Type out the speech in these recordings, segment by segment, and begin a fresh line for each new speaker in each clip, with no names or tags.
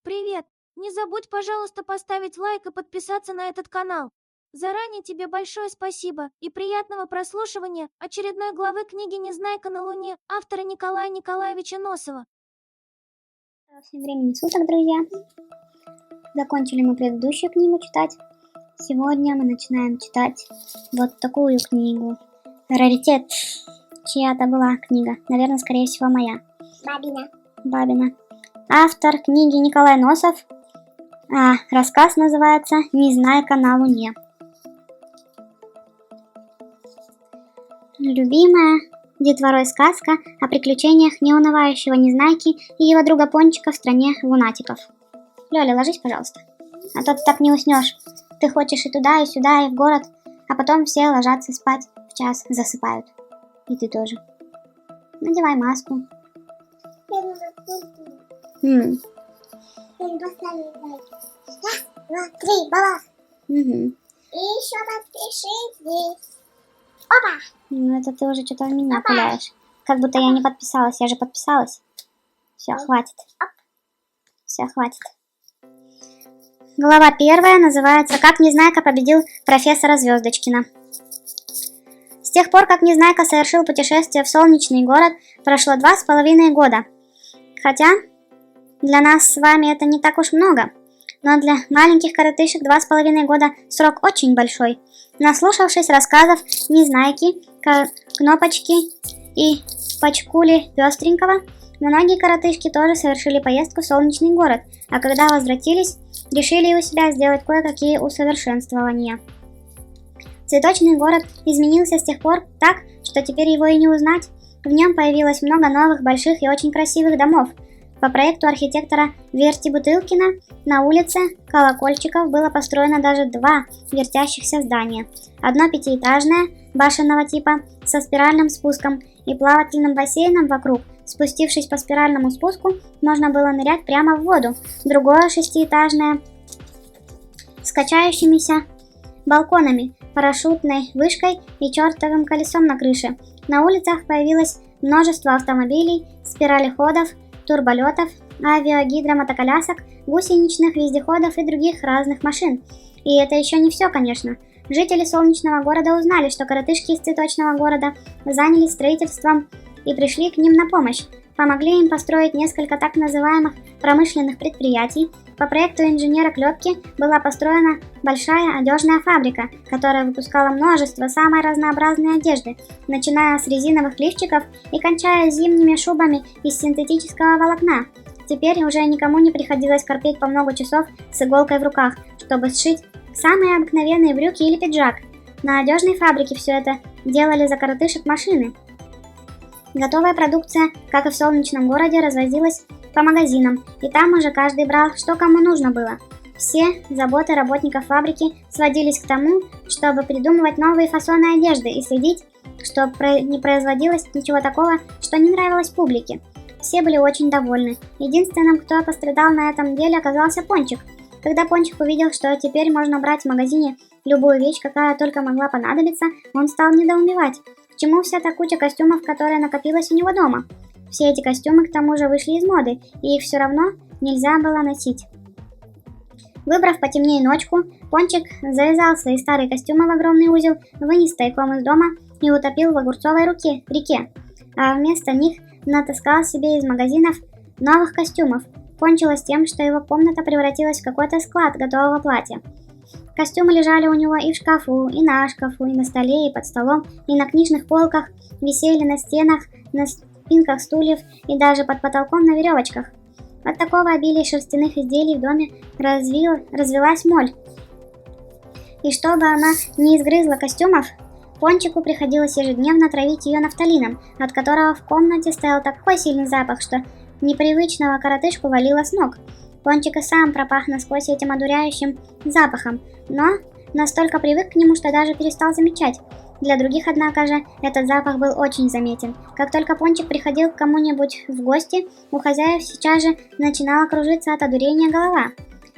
Привет! Не забудь, пожалуйста, поставить лайк и подписаться на этот канал. Заранее тебе большое спасибо и приятного прослушивания очередной главы книги «Незнайка на Луне» автора Николая Николаевича Носова.
Всем времени суток, друзья. Закончили мы предыдущую книгу читать. Сегодня мы начинаем читать вот такую книгу. Раритет. Чья-то была книга. Наверное, скорее всего, моя. Бабина. Автор книги Николай Носов. Рассказ называется «Незнайка на Луне». Любимая детворой сказка о приключениях неунывающего Незнайки и его друга Пончика в стране лунатиков. Лёля, ложись, пожалуйста, а то ты так не уснешь. Ты хочешь и туда, и сюда, и в город, а потом все ложатся спать, в час засыпают. И ты тоже. Надевай маску.
Раз, два, три, балас.
Угу.
И еще подпишитесь. Опа!
Ну это ты уже что-то в меня пуляешь. Как будто я не подписалась, я же подписалась. Все, хватит. Все, хватит. Глава первая называется «Как Незнайка победил профессора Звездочкина». С тех пор, как Незнайка совершил путешествие в солнечный город, прошло 2,5 года. Хотя для нас с вами это не так уж много, но для маленьких коротышек 2,5 года срок очень большой. Наслушавшись рассказов Незнайки, Кнопочки и Пачкули Пестренького, многие коротышки тоже совершили поездку в солнечный город, а когда возвратились, решили у себя сделать кое-какие усовершенствования. Цветочный город изменился с тех пор так, что теперь его и не узнать. В нем появилось много новых, больших и очень красивых домов. По проекту архитектора Верти Бутылкина на улице Колокольчиков было построено даже 2 вертящихся здания. Одно пятиэтажное, башенного типа, со спиральным спуском и плавательным бассейном вокруг. Спустившись по спиральному спуску, можно было нырять прямо в воду. Другое шестиэтажное, с качающимися балконами, парашютной вышкой и чертовым колесом на крыше. На улицах появилось множество автомобилей, спиралеходов, турболетов, авиагидромотоколясок, гусеничных вездеходов и других разных машин. И это еще не все, конечно. Жители солнечного города узнали, что коротышки из цветочного города занялись строительством и пришли к ним на помощь. Помогли им построить несколько так называемых промышленных предприятий. По проекту инженера Клёпки была построена большая одежная фабрика, которая выпускала множество самой разнообразной одежды, начиная с резиновых лифчиков и кончая зимними шубами из синтетического волокна. Теперь уже никому не приходилось корпеть по много часов с иголкой в руках, чтобы сшить самые обыкновенные брюки или пиджак. На одежной фабрике все это делали за коротышек машины. Готовая продукция, как и в солнечном городе, развозилась по магазинам, и там уже каждый брал, что кому нужно было. Все заботы работников фабрики сводились к тому, чтобы придумывать новые фасоны одежды и следить, чтобы не производилось ничего такого, что не нравилось публике. Все были очень довольны. Единственным, кто пострадал на этом деле, оказался Пончик. Когда Пончик увидел, что теперь можно брать в магазине любую вещь, какая только могла понадобиться, он стал недоумевать. К чему вся та куча костюмов, которая накопилась у него дома? Все эти костюмы к тому же вышли из моды, и их все равно нельзя было носить. Выбрав потемнее ночку, Пончик завязал свои старые костюмы в огромный узел, вынес тайком из дома и утопил в огурцовой реке, а вместо них натаскал себе из магазинов новых костюмов. Кончилось тем, что его комната превратилась в какой-то склад готового платья. Костюмы лежали у него и в шкафу, и на шкафу, и на столе, и под столом, и на книжных полках, висели на стенах, на спинках стульев и даже под потолком на веревочках. От такого обилия шерстяных изделий в доме развелась моль. И чтобы она не изгрызла костюмов, Пончику приходилось ежедневно травить ее нафталином, от которого в комнате стоял такой сильный запах, что непривычного коротышку валило с ног. Пончик и сам пропах насквозь этим одуряющим запахом, но настолько привык к нему, что даже перестал замечать. Для других, однако же, этот запах был очень заметен. Как только Пончик приходил к кому-нибудь в гости, у хозяев сейчас же начинала кружиться от одурения голова.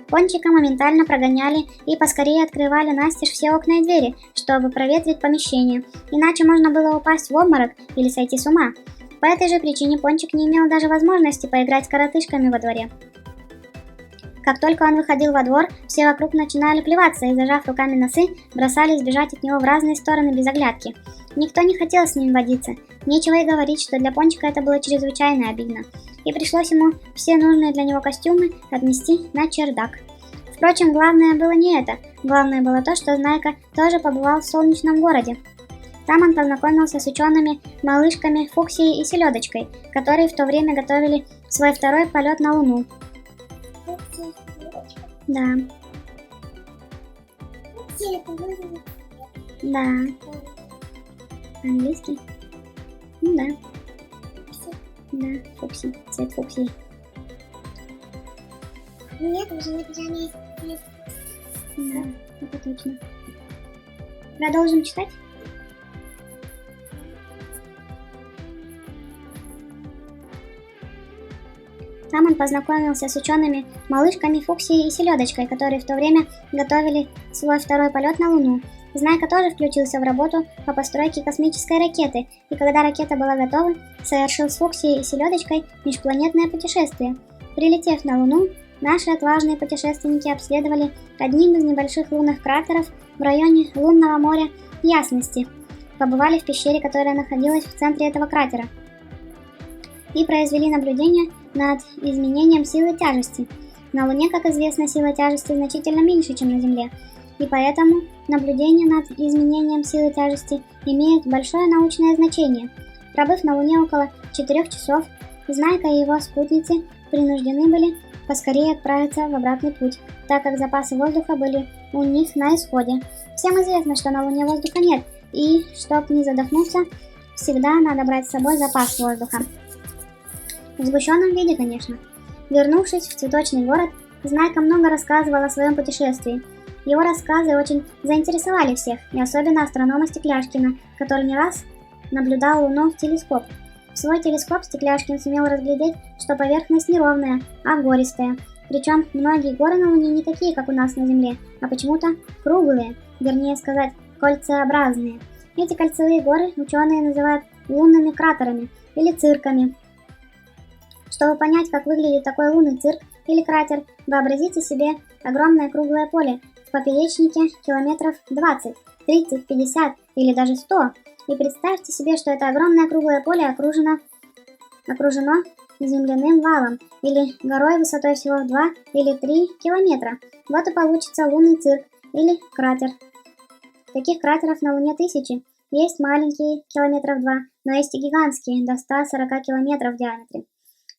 Пончика моментально прогоняли и поскорее открывали настежь все окна и двери, чтобы проветрить помещение, иначе можно было упасть в обморок или сойти с ума. По этой же причине Пончик не имел даже возможности поиграть с коротышками во дворе. Как только он выходил во двор, все вокруг начинали плеваться и, зажав руками носы, бросались бежать от него в разные стороны без оглядки. Никто не хотел с ним водиться. Нечего и говорить, что для Пончика это было чрезвычайно обидно. И пришлось ему все нужные для него костюмы отнести на чердак. Впрочем, главное было не это. Главное было то, что Знайка тоже побывал в солнечном городе. Там он познакомился с учеными малышками Фуксией и Селедочкой, которые в то время готовили свой второй полет на Луну. Да, да. Английский? Ну да. Да, Фукси, цвет фуксии.
Нет, уже на пижаме есть.
Да, это точно. Продолжим читать? Там он познакомился с учеными малышками Фуксией и Селедочкой, которые в то время готовили свой второй полет на Луну. Знайка тоже включился в работу по постройке космической ракеты, и когда ракета была готова, совершил с Фуксией и Селедочкой межпланетное путешествие. Прилетев на Луну, наши отважные путешественники обследовали одним из небольших лунных кратеров в районе лунного моря Ясности. Побывали в пещере, которая находилась в центре этого кратера, и произвели наблюдение над изменением силы тяжести. На Луне, как известно, сила тяжести значительно меньше, чем на Земле, и поэтому наблюдение над изменением силы тяжести имеет большое научное значение. Пробыв на Луне около 4 часов, Знайка и его спутницы принуждены были поскорее отправиться в обратный путь, так как запасы воздуха были у них на исходе. Всем известно, что на Луне воздуха нет, и, чтоб не задохнуться, всегда надо брать с собой запас воздуха. В сгущенном виде, конечно. Вернувшись в цветочный город, Знайка много рассказывал о своем путешествии. Его рассказы очень заинтересовали всех, и особенно астронома Стекляшкина, который не раз наблюдал Луну в телескоп. В свой телескоп Стекляшкин сумел разглядеть, что поверхность неровная, а гористая. Причем многие горы на Луне не такие, как у нас на Земле, а почему-то круглые, вернее сказать, кольцеобразные. Эти кольцевые горы ученые называют лунными кратерами или цирками. Чтобы понять, как выглядит такой лунный цирк или кратер, вообразите себе огромное круглое поле в поперечнике километров 20, 30, 50 или даже 100. И представьте себе, что это огромное круглое поле окружено земляным валом или горой высотой всего в 2 или 3 километра. Вот и получится лунный цирк или кратер. Таких кратеров на Луне тысячи. Есть маленькие, километров 2, но есть и гигантские, до 140 километров в диаметре.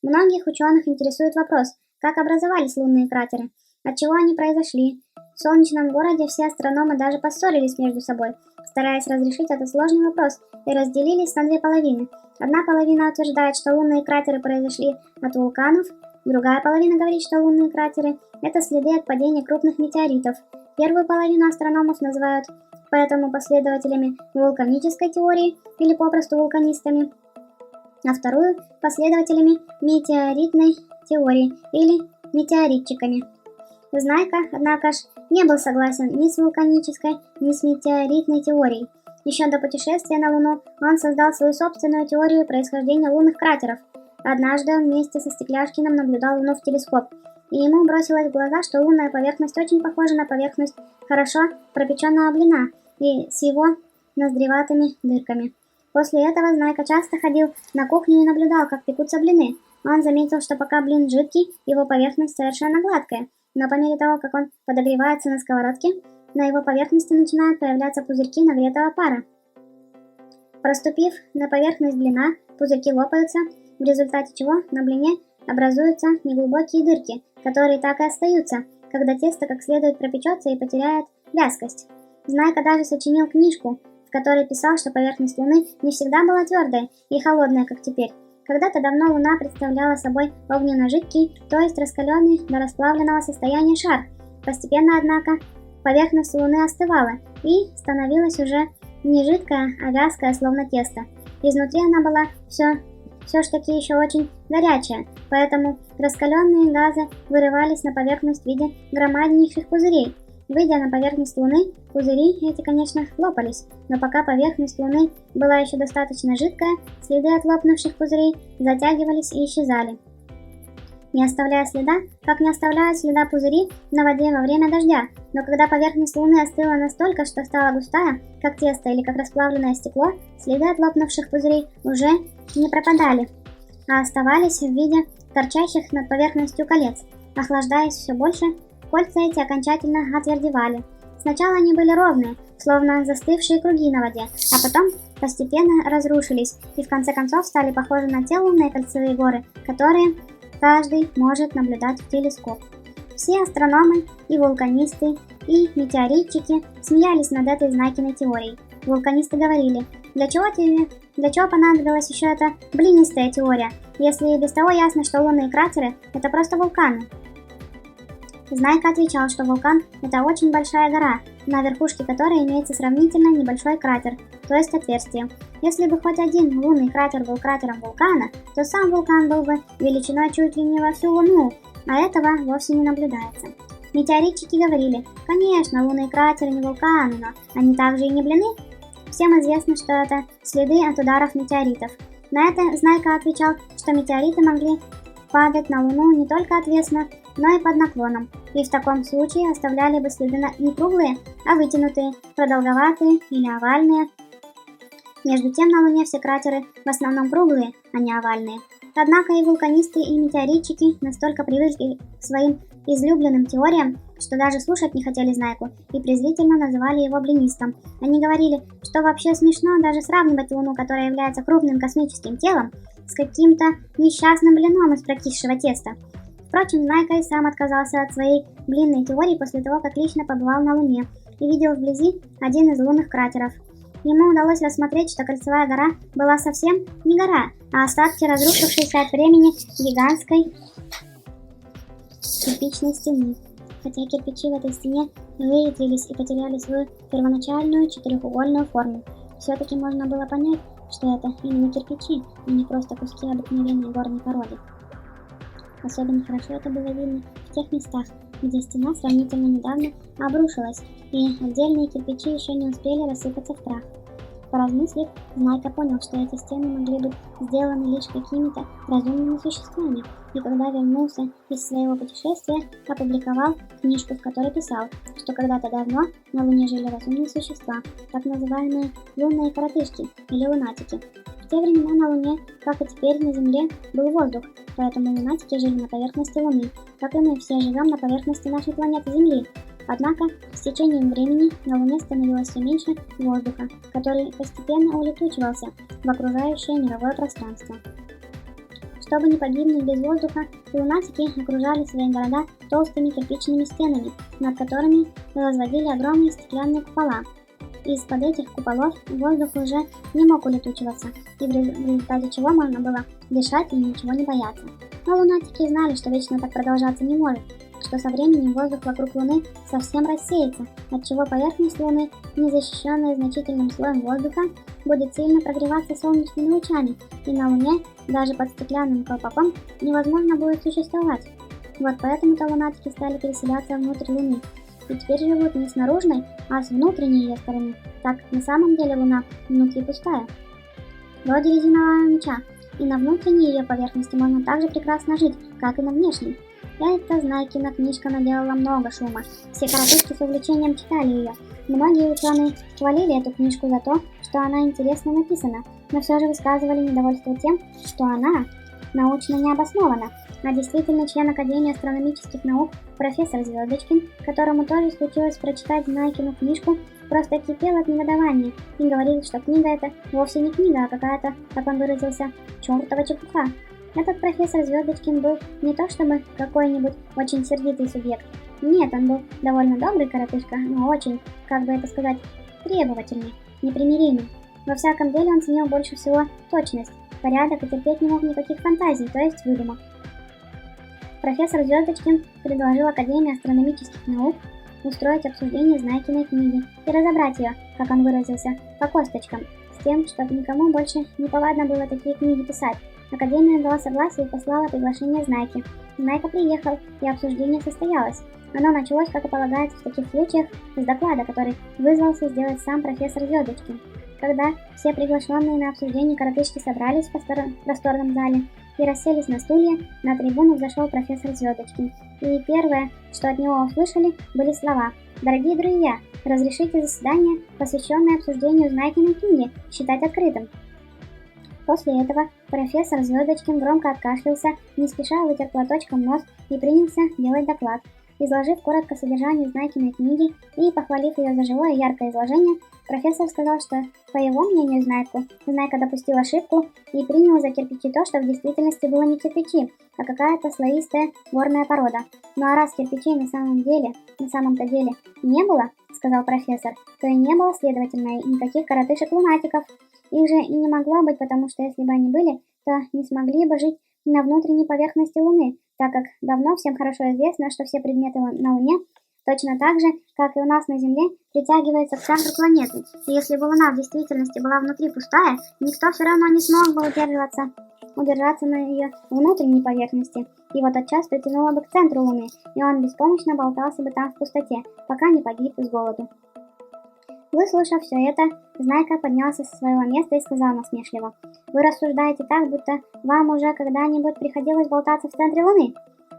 Многих ученых интересует вопрос, как образовались лунные кратеры, от чего они произошли. В солнечном городе все астрономы даже поссорились между собой, стараясь разрешить этот сложный вопрос, и разделились на две половины. Одна половина утверждает, что лунные кратеры произошли от вулканов, другая половина говорит, что лунные кратеры – это следы от падения крупных метеоритов. Первую половину астрономов называют поэтому последователями вулканической теории или попросту вулканистами, а вторую – последователями метеоритной теории или метеоритчиками. Знайка, однако ж, не был согласен ни с вулканической, ни с метеоритной теорией. Еще до путешествия на Луну он создал свою собственную теорию происхождения лунных кратеров. Однажды он вместе со Стекляшкиным наблюдал Луну в телескоп, и ему бросилось в глаза, что лунная поверхность очень похожа на поверхность хорошо пропеченного блина и с его ноздреватыми дырками. После этого Знайка часто ходил на кухню и наблюдал, как пекутся блины. Он заметил, что пока блин жидкий, его поверхность совершенно гладкая, но по мере того, как он подогревается на сковородке, на его поверхности начинают появляться пузырьки нагретого пара. Проступив на поверхность блина, пузырьки лопаются, в результате чего на блине образуются неглубокие дырки, которые так и остаются, когда тесто как следует пропечется и потеряет вязкость. Знайка даже сочинил книжку, в которой писал, что поверхность Луны не всегда была твердая и холодная, как теперь. Когда-то давно Луна представляла собой огненно-жидкий, то есть раскаленный до расплавленного состояния шар. Постепенно, однако, поверхность Луны остывала и становилась уже не жидкая, а вязкая, словно тесто. Изнутри она была все ж таки еще очень горячая, поэтому раскаленные газы вырывались на поверхность в виде громаднейших пузырей. Выйдя на поверхность Луны, пузыри эти, конечно, лопались, но пока поверхность Луны была еще достаточно жидкая, следы от лопнувших пузырей затягивались и исчезали. не оставляя следа, как не оставляют следа пузыри на воде во время дождя. Но когда поверхность Луны остыла настолько, что стала густая, как тесто или как расплавленное стекло, следы от лопнувших пузырей уже не пропадали, а оставались в виде торчащих над поверхностью колец. Охлаждаясь все больше, кольца эти окончательно отвердевали. Сначала они были ровные, словно застывшие круги на воде, а потом постепенно разрушились и в конце концов стали похожи на те лунные кольцевые горы, которые каждый может наблюдать в телескоп. Все астрономы, и вулканисты, и метеоритчики смеялись над этой Знайкиной теорией. Вулканисты говорили: для чего понадобилась еще эта блинистая теория, если и без того ясно, что лунные кратеры – это просто вулканы? Знайка отвечал, что вулкан – это очень большая гора, на верхушке которой имеется сравнительно небольшой кратер, то есть отверстие. Если бы хоть один лунный кратер был кратером вулкана, то сам вулкан был бы величиной чуть ли не во всю Луну, а этого вовсе не наблюдается. Метеоритчики говорили: конечно, лунные кратеры не вулканы, но они также и не блины. Всем известно, что это следы от ударов метеоритов. На это Знайка отвечал, что метеориты могли падать на Луну не только отвесно, но и под наклоном, и в таком случае оставляли бы следы не круглые, а вытянутые, продолговатые или овальные. Между тем на Луне все кратеры в основном круглые, а не овальные. Однако и вулканисты, и метеоритчики настолько привыкли к своим излюбленным теориям, что даже слушать не хотели Знайку и презрительно называли его блинистом. Они говорили, что вообще смешно даже сравнивать Луну, которая является крупным космическим телом, с каким-то несчастным блином из прокисшего теста. Впрочем, Знайка и сам отказался от своей блинной теории после того, как лично побывал на Луне и видел вблизи один из лунных кратеров. Ему удалось рассмотреть, что Кольцевая гора была совсем не гора, а остатки разрушившейся от времени гигантской кирпичной стены. Хотя кирпичи в этой стене выветрились и потеряли свою первоначальную четырехугольную форму, все-таки можно было понять, что это именно кирпичи, а не просто куски обыкновенной горной породы. Особенно хорошо это было видно в тех местах, где стена сравнительно недавно обрушилась, и отдельные кирпичи еще не успели рассыпаться в прах. Поразмыслив, Знайка понял, что эти стены могли быть сделаны лишь какими-то разумными существами, и когда вернулся из своего путешествия, опубликовал книжку, в которой писал, что когда-то давно на Луне жили разумные существа, так называемые лунные коротышки или лунатики. В те времена на Луне, как и теперь на Земле, был воздух, поэтому лунатики жили на поверхности Луны, как и мы все живем на поверхности нашей планеты Земли. Однако, с течением времени на Луне становилось все меньше воздуха, который постепенно улетучивался в окружающее мировое пространство. Чтобы не погибнуть без воздуха, лунатики окружали свои города толстыми кирпичными стенами, над которыми возводили огромные стеклянные купола. Из-под этих куполов воздух уже не мог улетучиваться, и в результате чего можно было дышать и ничего не бояться. Но лунатики знали, что вечно так продолжаться не может, что со временем воздух вокруг Луны совсем рассеется, отчего поверхность Луны, не защищенная значительным слоем воздуха, будет сильно прогреваться солнечными лучами, и на Луне даже под стеклянным колпаком невозможно будет существовать. Вот поэтому-то лунатики стали переселяться внутрь Луны, и теперь живут не с наружной, а с внутренней ее стороны. Так на самом деле Луна внутри пустая, вроде резинового мяча, и на внутренней ее поверхности можно так же прекрасно жить, как и на внешней. Эта Знайкина книжка наделала много шума. Все коротышки с увлечением читали ее. Многие ученые хвалили эту книжку за то, что она интересно написана, но все же высказывали недовольство тем, что она научно не обоснована. А действительно член Академии астрономических наук профессор Звездочкин, которому тоже случилось прочитать Знайкину книжку, просто кипел от негодования и говорил, что книга эта вовсе не книга, а какая-то, как он выразился, чертова чепуха. Этот профессор Звездочкин был не то чтобы какой-нибудь очень сердитый субъект. Нет, он был довольно добрый коротышка, но очень, как бы это сказать, требовательный, непримиримый. Во всяком деле он ценил больше всего точность, порядок и терпеть не мог никаких фантазий, то есть выдумок. Профессор Звездочкин предложил Академии астрономических наук устроить обсуждение Знайкиной книги и разобрать ее, как он выразился, по косточкам, с тем, чтобы никому больше не повадно было такие книги писать. Академия дала согласие и послала приглашение Знайке. Знайка приехал, и обсуждение состоялось. Оно началось, как и полагается в таких случаях, с доклада, который вызвался сделать сам профессор Звездочкин. Когда все приглашенные на обсуждение коротышки собрались в просторном зале, и расселись на стулья. На трибуну взошел профессор Звездочкин. И первое, что от него услышали, были слова: «Дорогие друзья, разрешите заседание, посвященное обсуждению Знайкиной книги, считать открытым». После этого профессор Звездочкин громко откашлялся, не спеша вытер платочком нос и принялся делать доклад. Изложив коротко содержание Знайкиной книги и похвалив ее за живое и яркое изложение, профессор сказал, что, по его мнению, Знайка допустил ошибку и принял за кирпичи то, что в действительности было не кирпичи, а какая-то слоистая горная порода. Ну а раз кирпичей на самом-то деле не было, сказал профессор, то и не было, следовательно, никаких коротышек-лунатиков. Их же и не могло быть, потому что если бы они были, то не смогли бы жить на внутренней поверхности Луны, так как давно всем хорошо известно, что все предметы на Луне точно так же, как и у нас на Земле, притягиваются к центру планеты. И если бы Луна в действительности была внутри пустая, никто все равно не смог бы удержаться на ее внутренней поверхности. Его тотчас притянуло бы к центру Луны, и он беспомощно болтался бы там в пустоте, пока не погиб с голоду. Выслушав все это, Знайка поднялся со своего места и сказал насмешливо: «Вы рассуждаете так, будто вам уже когда-нибудь приходилось болтаться в центре Луны».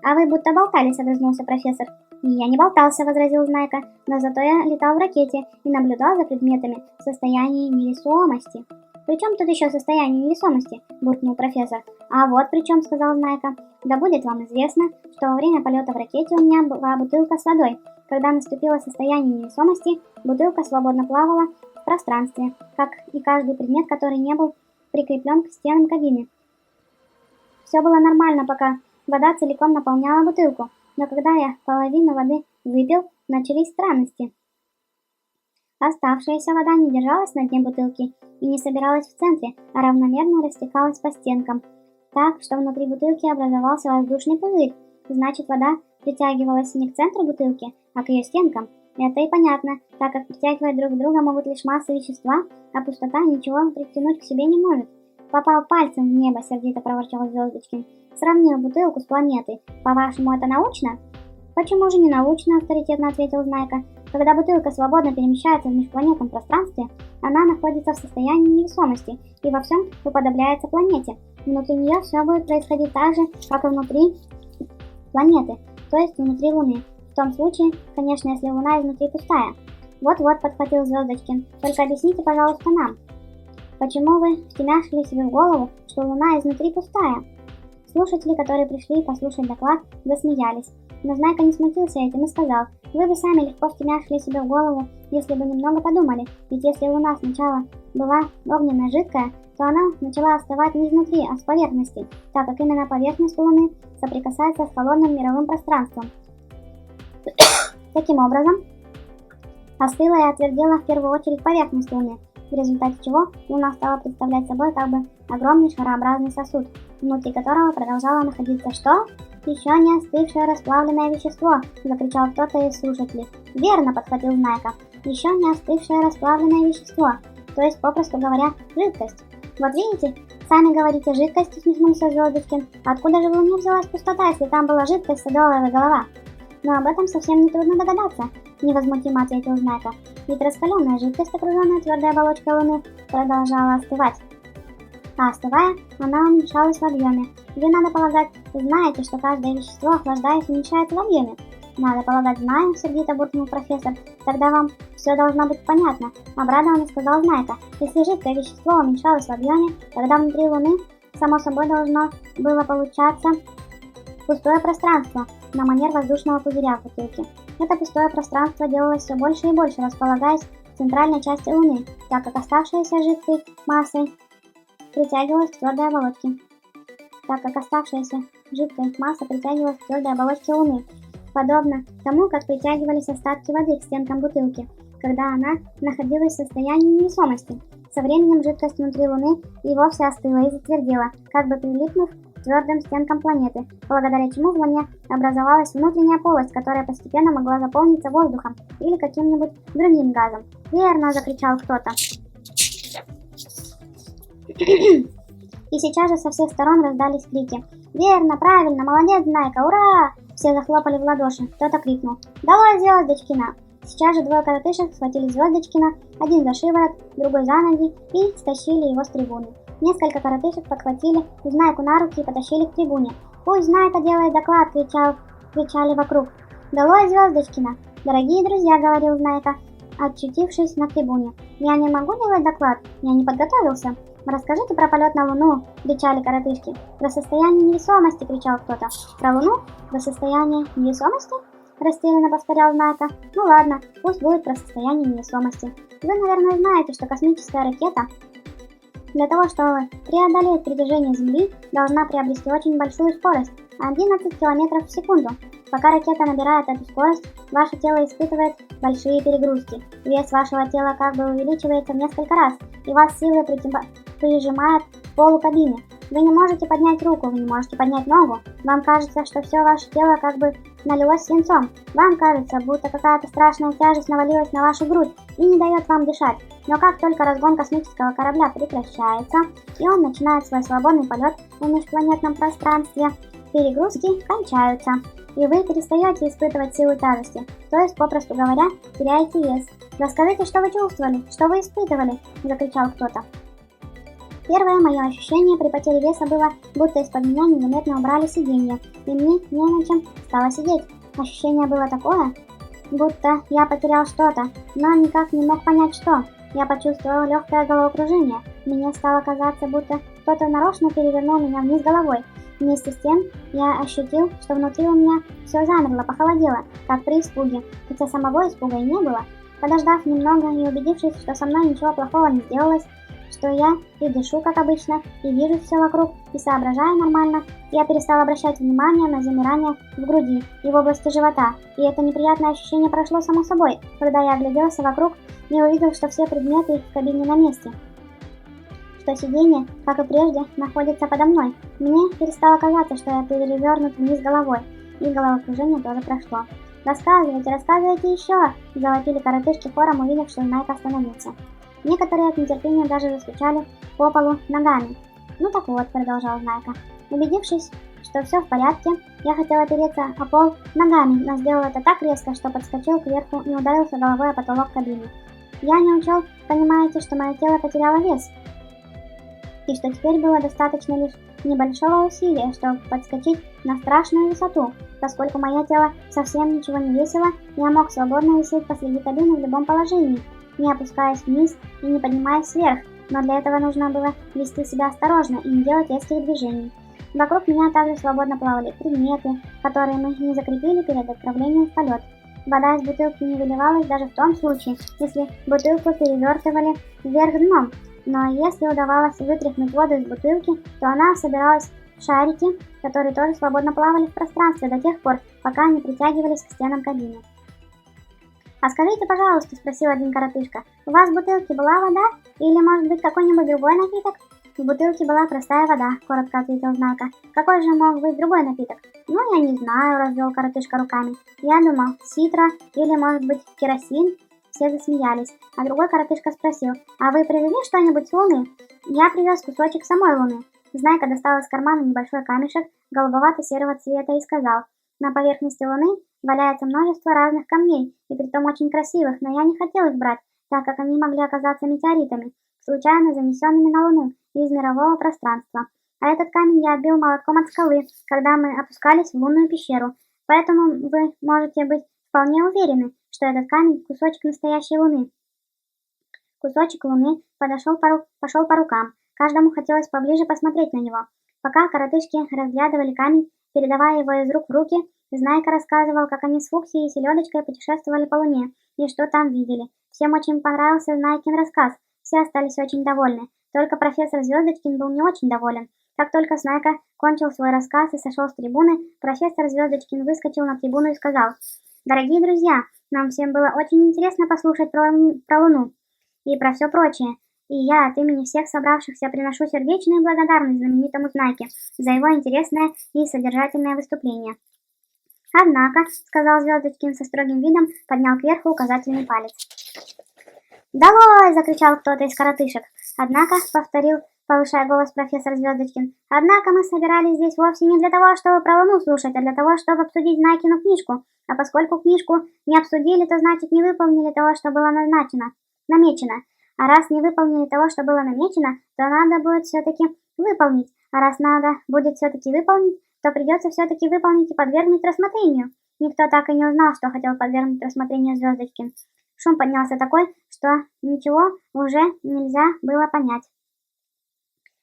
«А вы будто болтались», — огрызнулся профессор. «Я не болтался», — возразил Знайка, «но зато я летал в ракете и наблюдал за предметами в состоянии невесомости». «При чем тут еще состояние невесомости?» — буркнул профессор. «А вот при чем», — сказал Знайка. «Да будет вам известно, что во время полета в ракете у меня была бутылка с водой. Когда наступило состояние невесомости, бутылка свободно плавала в пространстве, как и каждый предмет, который не был прикреплен к стенам кабины. Все было нормально, пока вода целиком наполняла бутылку, но когда я половину воды выпил, начались странности. Оставшаяся вода не держалась на дне бутылки и не собиралась в центре, а равномерно растекалась по стенкам, так, что внутри бутылки образовался воздушный пузырь. Значит, вода притягивалась не к центру бутылки, а к ее стенкам. Это и понятно, так как притягивать друг друга могут лишь массы вещества, а пустота ничего притянуть к себе не может. «Попал пальцем в небо», — сердито проворчал Звездочкин. «Сравнил бутылку с планетой. По-вашему, это научно?» «Почему же не научно?» — авторитетно ответил Знайка. «Когда бутылка свободно перемещается в межпланетном пространстве, она находится в состоянии невесомости и во всем уподобляется планете. Внутри нее все будет происходить так же, как и внутри планеты, то есть внутри Луны. В том случае, конечно, если Луна изнутри пустая». «Вот-вот», — подхватил Звездочкин, — «только объясните, пожалуйста, нам, почему вы втемяшили себе в голову, что Луна изнутри пустая?» Слушатели, которые пришли послушать доклад, засмеялись. Но Знайка не смутился этим и сказал: «Вы бы сами легко втемяшили себе в голову, если бы немного подумали, ведь если Луна сначала была огненно-жидкая, то она начала остывать не изнутри, а с поверхности, так как именно поверхность Луны соприкасается с холодным мировым пространством. Таким образом, остыла и отвердела в первую очередь поверхность Луны, в результате чего Луна стала представлять собой как бы огромный шарообразный сосуд, внутри которого продолжало находиться что? Еще не остывшее расплавленное вещество, закричал кто-то из слушателей. Верно, подхватил Знайка, еще не остывшее расплавленное вещество, то есть, попросту говоря, жидкость. Вот видите, сами говорите жидкость, усмехнулся Звездочкин. Откуда же в Луне взялась пустота, если там была жидкость садовая голова? Но об этом совсем не трудно догадаться, невозмутимо ответил Знайка. Ведь раскаленная жидкость, окруженная твердой оболочкой Луны, продолжала остывать. А остывая, она уменьшалась в объеме. Вы, надо полагать, знаете, что каждое вещество, охлаждаясь, уменьшается в объеме. Надо полагать, знаем, сердито буркнул профессор. Тогда вам все должно быть понятно, обрадованно сказал Знайка. Если жидкое вещество уменьшалось в объеме, тогда внутри Луны, само собой, должно было получаться пустое пространство на манер воздушного пузыря в бутылке. Это пустое пространство делалось все больше и больше, располагаясь в центральной части Луны, так как оставшаяся жидкой массой притягивалась к твердой оболочке. Луны, подобно тому, как притягивались остатки воды к стенкам бутылки, когда она находилась в состоянии невесомости. Со временем жидкость внутри Луны и вовсе остыла и затвердела, как бы прилипнув к твердым стенкам планеты, благодаря чему в Луне образовалась внутренняя полость, которая постепенно могла заполниться воздухом или каким-нибудь другим газом. «Верно!» — закричал кто-то. И сейчас же со всех сторон раздались крики. «Верно, правильно, молодец, Знайка, ура!» Все захлопали в ладоши. Кто-то крикнул: «Долой Звездочкина!» Сейчас же двое коротышек схватили Звездочкина, один за шиворот, другой за ноги, и стащили его с трибуны. Несколько коротышек подхватили Знайку на руки и потащили к трибуне. «Пусть Знайка делает доклад!» — кричали вокруг. «Долой Звездочкина!» «Дорогие друзья!» — говорил Знайка, очутившись на трибуне. «Я не могу делать доклад, я не подготовился». «Расскажите про полет на Луну!» — кричали коротышки. «Про состояние невесомости!» — кричал кто-то. «Про Луну? Про состояние невесомости?» — растерянно повторял Знайка. «Ну ладно, пусть будет про состояние невесомости. Вы, наверное, знаете, что космическая ракета для того, чтобы преодолеть притяжение Земли, должна приобрести очень большую скорость — 11 км в секунду. Пока ракета набирает эту скорость, ваше тело испытывает большие перегрузки. Вес вашего тела как бы увеличивается в несколько раз, и вас силой прижимает к полу кабины. Вы не можете поднять руку, вы не можете поднять ногу. Вам кажется, что все ваше тело как бы налилось свинцом. Вам кажется, будто какая-то страшная тяжесть навалилась на вашу грудь и не дает вам дышать. Но как только разгон космического корабля прекращается, и он начинает свой свободный полет в межпланетном пространстве, перегрузки кончаются, и вы перестаете испытывать силу тяжести, то есть, попросту говоря, теряете вес. «Расскажите, что вы чувствовали, что вы испытывали?» – закричал кто-то. Первое мое ощущение при потере веса было, будто из-под меня незаметно убрали сиденье, и мне не на чем стало сидеть. Ощущение было такое, будто я потерял что-то, но никак не мог понять, что. Я почувствовал легкое головокружение. Мне стало казаться, будто кто-то нарочно перевернул меня вниз головой. Вместе с тем я ощутил, что внутри у меня все замерло, похолодело, как при испуге, хотя самого испуга и не было. Подождав немного и убедившись, что со мной ничего плохого не сделалось, что я и дышу как обычно, и вижу все вокруг, и соображаю нормально, я перестал обращать внимание на замирание в груди и в области живота, и это неприятное ощущение прошло само собой, когда я огляделся вокруг и увидел, что все предметы в кабине на месте, что сиденье, как и прежде, находится подо мной. Мне перестало казаться, что я перевернут вниз головой, и головокружение тоже прошло. «Рассказывайте, рассказывайте еще!» – завопили коротышки хором, увидев, что Знайка остановился. Некоторые от нетерпения даже застучали по полу ногами. «Ну так вот», — продолжал Знайка. «Убедившись, что все в порядке, я хотел опереться о пол ногами, но сделал это так резко, что подскочил кверху и ударился головой о потолок кабины. Я не учел, понимаете, что мое тело потеряло вес, и что теперь было достаточно лишь небольшого усилия, чтобы подскочить на страшную высоту. Поскольку мое тело совсем ничего не весило, я мог свободно висеть посреди кабины в любом положении, не опускаясь вниз и не поднимаясь вверх, но для этого нужно было вести себя осторожно и не делать резких движений. Вокруг меня также свободно плавали предметы, которые мы не закрепили перед отправлением в полет. Вода из бутылки не выливалась даже в том случае, если бутылку перевертывали вверх дном, но если удавалось вытряхнуть воду из бутылки, то она собиралась в шарики, которые тоже свободно плавали в пространстве до тех пор, пока не притягивались к стенам кабины. «А скажите, пожалуйста», — спросил один коротышка, — «у вас в бутылке была вода? Или, может быть, какой-нибудь другой напиток?» «В бутылке была простая вода», — коротко ответил Знайка. «Какой же мог быть другой напиток?» «Ну, я не знаю», — развел коротышка руками. «Я думал, ситра или, может быть, керосин?» Все засмеялись, а другой коротышка спросил: «А вы привезли что-нибудь с Луны?» «Я привез кусочек самой Луны». Знайка достал из кармана небольшой камешек голубовато-серого цвета и сказал: «На поверхности Луны валяется множество разных камней, и притом очень красивых, но я не хотел их брать, так как они могли оказаться метеоритами, случайно занесенными на Луну из мирового пространства. А этот камень я отбил молотком от скалы, когда мы опускались в лунную пещеру, поэтому вы можете быть вполне уверены, что этот камень – кусочек настоящей Луны». Кусочек Луны пошел по рукам, каждому хотелось поближе посмотреть на него. Пока коротышки разглядывали камень, передавая его из рук в руки, Знайка рассказывал, как они с Фуксией и Селедочкой путешествовали по Луне и что там видели. Всем очень понравился Знайкин рассказ, все остались очень довольны. Только профессор Звездочкин был не очень доволен. Как только Знайка кончил свой рассказ и сошел с трибуны, профессор Звездочкин выскочил на трибуну и сказал: «Дорогие друзья, нам всем было очень интересно послушать про Луну и про все прочее. И я от имени всех собравшихся приношу сердечную благодарность знаменитому Знайке за его интересное и содержательное выступление». «Однако», — сказал Звездочкин со строгим видом, поднял кверху указательный палец. «Долой!» — закричал кто-то из коротышек. «Однако», — повторил, повышая голос профессор Звездочкин, «однако мы собирались здесь вовсе не для того, чтобы про Луну слушать, а для того, чтобы обсудить Знайкину книжку. А поскольку книжку не обсудили, то значит не выполнили того, что было намечено. А раз не выполнили того, что было намечено, то надо будет все-таки выполнить. А раз надо будет все-таки выполнить, то придется все-таки выполнить и подвергнуть рассмотрению. Никто так и не узнал, что хотел подвергнуть рассмотрению Звездочкин. Шум поднялся такой, что ничего уже нельзя было понять.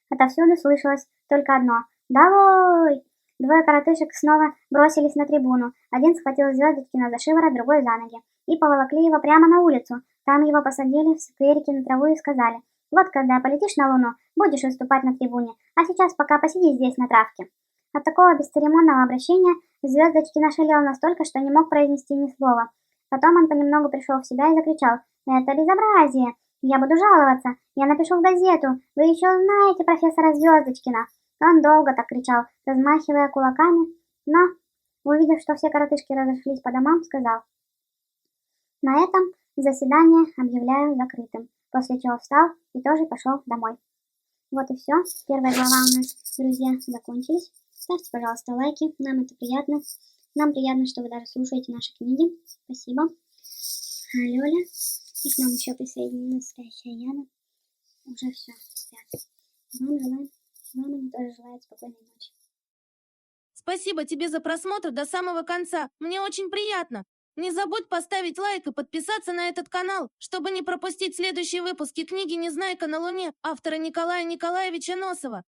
Отовсюду слышалось только одно: «Долой!». Двое коротышек снова бросились на трибуну. Один схватил Звездочкина за шиворот, другой за ноги. И поволокли его прямо на улицу. Там его посадили в скверике на траву и сказали: «Вот когда полетишь на Луну, будешь выступать на трибуне, а сейчас пока посиди здесь на травке». От такого бесцеремонного обращения Звездочкин ошалел настолько, что не мог произнести ни слова. Потом он понемногу пришел в себя и закричал: «Это безобразие! Я буду жаловаться! Я напишу в газету! Вы еще знаете профессора Звездочкина!» Он долго так кричал, размахивая кулаками, но, увидев, что все коротышки разошлись по домам, сказал: «На этом заседание объявляю закрытым», после чего встал и тоже пошел домой. Вот и все. Первая глава у нас, друзья, закончились. Ставьте, пожалуйста, лайки, нам это приятно. Нам приятно, что вы даже слушаете наши книги. Спасибо. Лёля. И к нам еще присоединилась спящая Яна. Уже все, спят. Вам они тоже желают спокойной ночи.
Спасибо тебе за просмотр до самого конца. Мне очень приятно. Не забудь поставить лайк и подписаться на этот канал, чтобы не пропустить следующие выпуски книги «Незнайка на Луне» автора Николая Николаевича Носова.